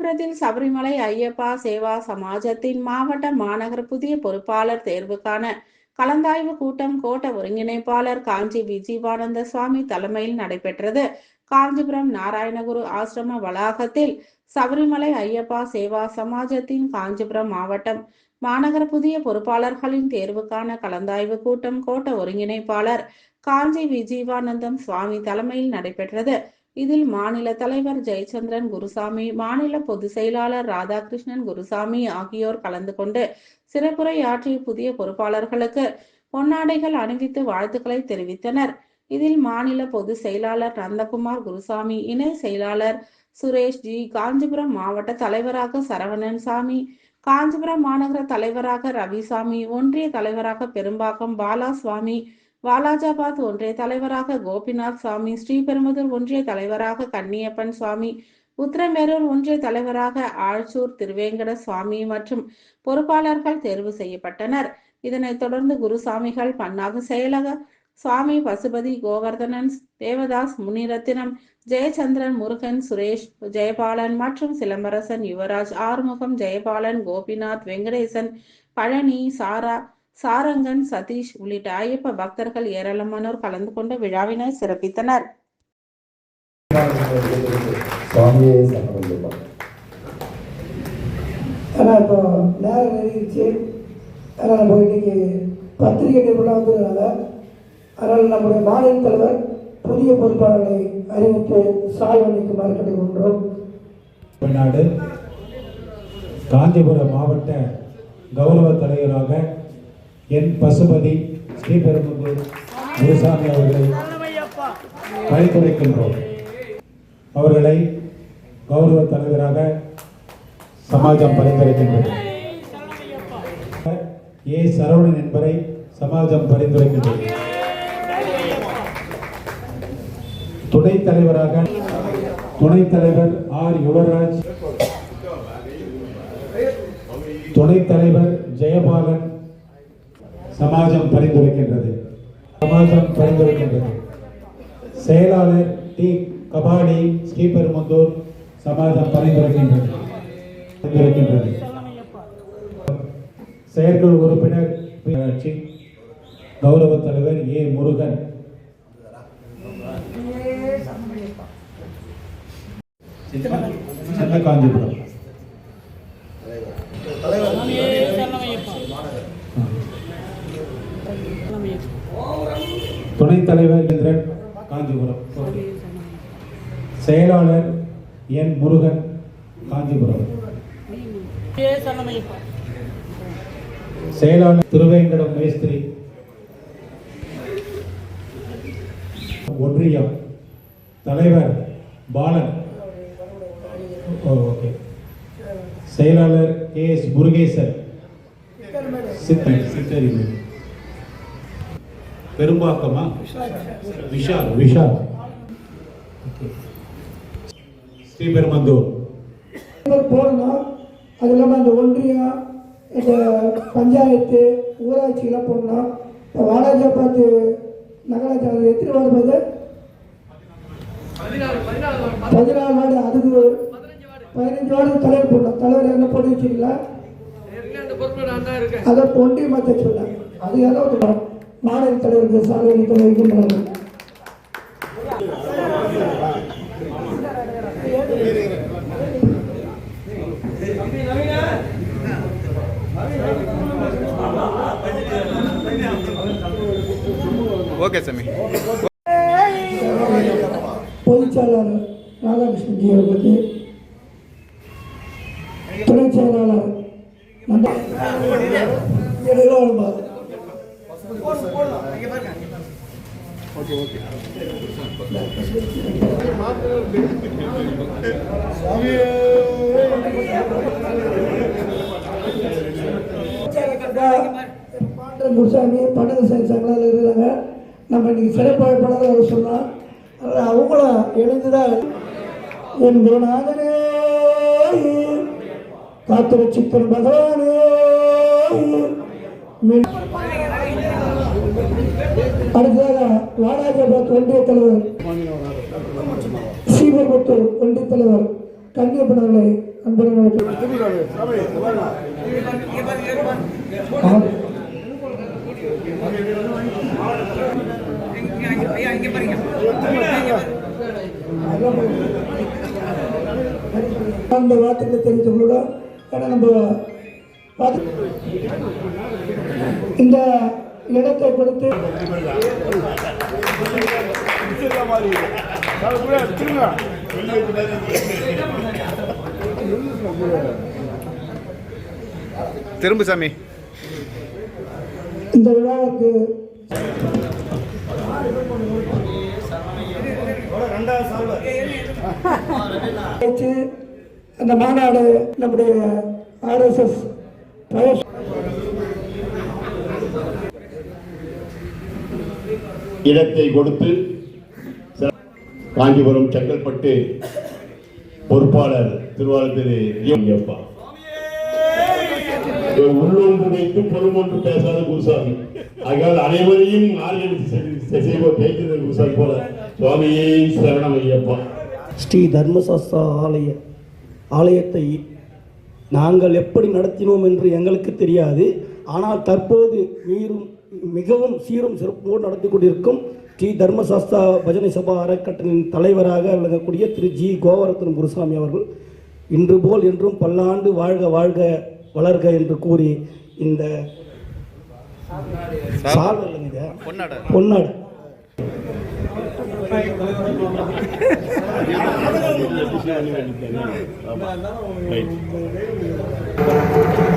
காஞ்சிபுரத்தில் சபரிமலை ஐயப்பா சேவா சமாஜத்தின் மாவட்ட மாநகர புதிய பொறுப்பாளர் தேர்வுக்கான கலந்தாய்வு கூட்டம் கோட்ட ஒருங்கிணைப்பாளர் காஞ்சி விஜீவானந்த சுவாமி தலைமையில் நடைபெற்றது. காஞ்சிபுரம் நாராயணகுரு ஆசிரம வளாகத்தில் சபரிமலை ஐயப்பா சேவா சமாஜத்தின் காஞ்சிபுரம் மாவட்டம் மாநகர புதிய பொறுப்பாளர்களின் தேர்வுக்கான கலந்தாய்வு கூட்டம் கோட்ட ஒருங்கிணைப்பாளர் காஞ்சி விஜீவானந்தம் சுவாமி தலைமையில் நடைபெற்றது. இதில் மாநில தலைவர் ஜெயச்சந்திரன் குருசாமி, மாநில பொதுச் செயலாளர் ராதாகிருஷ்ணன் குருசாமி ஆகியோர் கலந்து கொண்டு சிறப்புரையாற்றி புதிய பொறுப்பாளர்களுக்கு பொன்னாடைகள் அணிவித்து வாழ்த்துக்களை தெரிவித்தனர். இதில் மாநில பொதுச் செயலாளர் நந்தகுமார் குருசாமி, இணை செயலாளர் சுரேஷ் ஜி, காஞ்சிபுரம் மாவட்ட தலைவராக சரவணன் சாமி, காஞ்சிபுரம் மாநகர தலைவராக ரவிசாமி, ஒன்றிய தலைவராக பெரும்பாக்கம் பாலாசுவாமி, வாலாஜாபாத் ஒன்றிய தலைவராக கோபிநாத் சுவாமி, ஸ்ரீபெரும்புதூர் ஒன்றிய தலைவராக கன்னியப்பன் சுவாமி, உத்திரமேரூர் ஒன்றிய தலைவராக ஆழ்ச்சூர் திருவேங்கட சுவாமி மற்றும் பொறுப்பாளர்கள் தேர்வு செய்யப்பட்டனர். இதனைத் தொடர்ந்து குருசாமிகள் பன்னாக செயலக சுவாமி பசுபதி, கோவர்தனன், தேவதாஸ், முனிரத்தினம், ஜெயச்சந்திரன், முருகன், சுரேஷ், ஜெயபாலன் மற்றும் சிலம்பரசன், யுவராஜ், ஆறுமுகம், ஜெயபாலன், கோபிநாத், வெங்கடேசன், பழனி, சாரங்கன், சதீஷ் உள்ளிட்ட ஐயப்ப பக்தர்கள் ஏராளமானோர் கலந்து கொண்ட விழாவினை சிறப்பித்தனர். பத்திரிகை வந்துருக்காங்க. அதனால் நம்முடைய மாநில தலைவர் புதிய பொறுப்பாளர்களை அறிவித்து சாய் வணிக்குமாறு கேட்டுக்கொண்டோம். தமிழ்நாடு காஞ்சிபுரம் மாவட்ட கௌரவ தலைவராக என் பசுபதி ஸ்ரீபெரும்புதூர் குருசாமி அவர்களை பரிந்துரைக்கின்றோம். அவர்களை கௌரவ தலைவராக சமாஜம் பரிந்துரைக்கின்றது. ஏ சரவணன் என்பவரை சமாஜம் பரிந்துரைக்கின்றது. துணைத் தலைவராக துணைத் தலைவர் ஆர் யுவராஜ், துணைத் தலைவர் ஜெயபாலன் சமாஜம் பரிந்துரைக்கின்றது. செயலாளர் டி கபாடி ஸ்ரீபெரும்புதூர் சமாஜம் பரிந்துரைக்கின்றது. செயற்குழு உறுப்பினர் கௌரவ தலைவர் ஏ முருகன், காஞ்சிபுரம் துணைத் தலைவர் காஞ்சிபுரம், செயலாளர் என் முருகன் காஞ்சிபுரம், செயலாளர் திருவேங்கடம் மேஸ்திரி, ஒன்றியம் தலைவர் பாலன், செயலாளர் கே எஸ் முருகேசன், சித்தரி பெரும்பாக்கமா விஷால் ஸ்ரீபெரும்புதூர் போடணும். அது இல்லாமல் அந்த ஒன்றியம், இந்த பஞ்சாயத்து, ஊராட்சியெல்லாம் போடணும். இப்போ வாலாஜாபாத் நகராட்சி எத்தனை வார்டு போகுது? 14 வார்டு. அதுக்கு 15 வார்டு தலைவர் போடணும். தலைவர் என்ன போட்டு வச்சுக்கலாம், அதை ஒன்றிய மாற்ற சொன்னாங்க. அது யாராவது மாநில தலைவருக்கு சாலைக்கு வைக்கின்றாங்க. ஓகே சாமி. பொதுச் செயலாளர் ராதாகிருஷ்ணன் ஜி அவர்களுக்கு, துணை செயலாளர் குருசாமி படகு சங்களால் இருக்கிறாங்க. நம்ம இன்னைக்கு சிறப்பாளர் அவர் சொன்னால் அவங்களும் இணைந்துதான் என் குருநாதனே காத்திர சிக்கன் பகவானே. அடுத்ததாக வாலாஜாபாத் ஒன்றிய தலைவர் ஸ்ரீபெரும்புதூர் ஒன்றிய தலைவர் கன்னியப்பன் அவர்களை அன்பர்களுக்கு அந்த வார்த்தைகளை தெரிவித்து கொள்ள நம்ம இந்த இடத்தை கொடுத்து திரும்ப சாமி இந்த விழாவுக்கு அந்த மாநாடு நம்முடைய RSS இடத்தை கொடுத்து காஞ்சிபுரம் செங்கல்பட்டு பொறுப்பாளர் திருவாரூர் ஐயப்பா உள்ளொன்று வைத்து பொருளொன்று பேசாத குருசாமி ஆகையால் அனைவரையும் பேசுகிற குருசாமி போல சுவாமியே சரணம் ஐயப்பா. ஸ்ரீ தர்மசாஸ்திரா ஆலயத்தை நாங்கள் எப்படி நடத்தினோம் என்று எங்களுக்கு தெரியாது. ஆனால் தற்போது மிகவும் சீரும் சிறப்போடு நடத்தி கொண்டிருக்கும் ஸ்ரீ தர்மசாஸ்திரா பஜனை சபா அறக்கட்டளையின் தலைவராக விளங்கக்கூடிய திரு ஜி கோவரத்னம் குருசாமி அவர்கள் இன்று போல் என்றும் பல்லாண்டு வாழ்க வாழ்க வளர்க என்று கூறி இந்த பொன்னாடு Right.